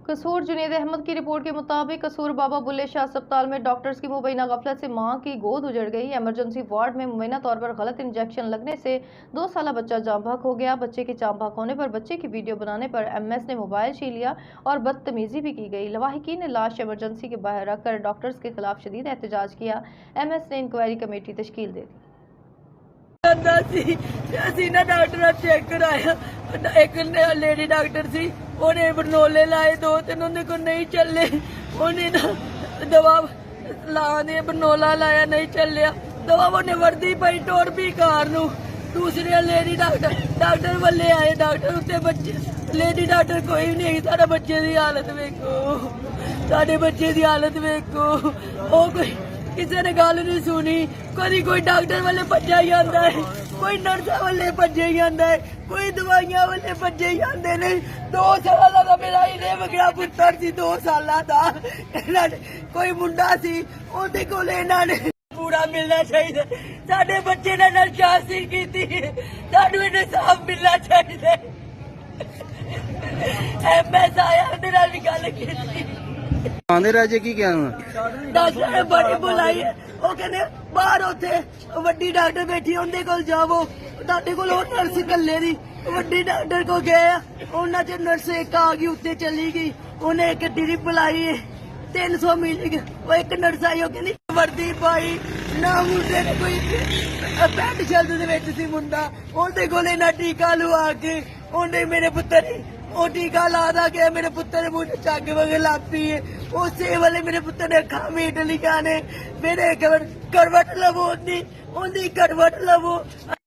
कसूर जुनैद अहमद की रिपोर्ट के मुताबिक कसूर बाबा बुल्ले शाह अस्पताल में डॉक्टर्स की मुबैना गफलत से मां की गोद उजड़ गई। इमरजेंसी वार्ड में मुबैना तौर पर गलत इंजेक्शन लगने से 2 साला बच्चा जाँ बहक हो गया। बच्चे के जाँ बहक होने पर बच्चे की वीडियो बनाने पर एमएस ने मोबाइल छीन लिया और बदतमीजी भी की गई। लवाहिकीन ने लाश इमरजेंसी के बाहर रखकर डॉक्टर्स के खिलाफ शदीद एहतजाज किया। एमएस ने इंक्वायरी कमेटी तश्कील दे दी। डॉक्टर चेक कराया, एक लेडी डॉक्टर सी उन्हें बरनोले लाए, 2-3 उन्हें को नहीं चले, उन्हें दवा लाने बरनोला लाया नहीं चलिया, दवा उन्हें वर्दी पाई टोर भी कार नू। दूसरे लेडी डॉक्टर वाले आए, डॉक्टर उत्ते बच्चे लेडी डॉक्टर कोई भी नहीं। साडे बच्चे की हालत वेखो, साडे बच्चे की हालत वेखो। ओ कोई किसी ने गल नहीं सुनी। कभी कोई डॉक्टर वाले भज्जा ही आता है, कोई नर्सा वाले भज्जे ही आता है, कोई दवाइयां वाले भज्जे ही आते ने। 2 साल का मेरा इन्हें वगैरह पुत्र सी, 2 साल का कोई मुंडा सी, ओदे कोल इन्होंने पूरा मिलना चाहिए। साडे बच्चे ने नरशासी की, सानू इंसाफ मिलना चाहिए। एमएस आया उहदे नाल भी गल कीती, आंदे राजे की क्या डॉक्टर ने बड़ी बुलाई है। वो कहने बाहर उथे वड्डी डॉक्टर बैठी, उनके कोल जावो। ਤੁਹਾਡੇ ਕੋਲ ਉਹ ਨਰਸ ਕੱਲੇ ਦੀ ਵੱਡੀ ਡਾਕਟਰ ਕੋ ਗਏ ਆ, ਉਹਨਾਂ ਚ ਨਰਸ ਇੱਕ ਆ ਗਈ, ਉੱਤੇ ਚਲੀ ਗਈ। ਉਹਨੇ ਇੱਕ ਡਿਰੀ ਬੁਲਾਈ ਹੈ, 300 ਮਿਲ ਗਏ। ਉਹ ਇੱਕ ਨਰਸ ਆਈ, ਉਹ ਕਹਿੰਦੀ ਵਰਦੀ ਪਾਈ ਨਾ, ਮੁੰਡੇ ਨੇ ਕੋਈ ਪੈਂਟ ਸ਼ਰਟ ਦੇ ਵਿੱਚ ਸੀ ਮੁੰਡਾ, ਉਹਦੇ ਕੋਲ ਇਹਨਾਂ ਟੀਕਾ ਲਵਾ ਕੇ ਉਹਨੇ ਮੇਰੇ ਪੁੱਤਰ ਉਹ ਟੀਕਾ ਲਾ ਕੇ ਮੇਰੇ ਪੁੱਤਰ ਮੂੰਹ ਚ ਚੱਗ ਵਗੇ ਲਾਪੀ ਹੈ। ਉਸੇ ਵੇਲੇ ਮੇਰੇ ਪੁੱਤਰ ਨੇ ਅੱਖਾਂ ਮੀਟ ਲਿਆ ਨੇ। ਮੇਰੇ ਕਰਵਟ ਲਵੋ, ਉਹਦੀ ਕਰਵਟ ਲਵੋ।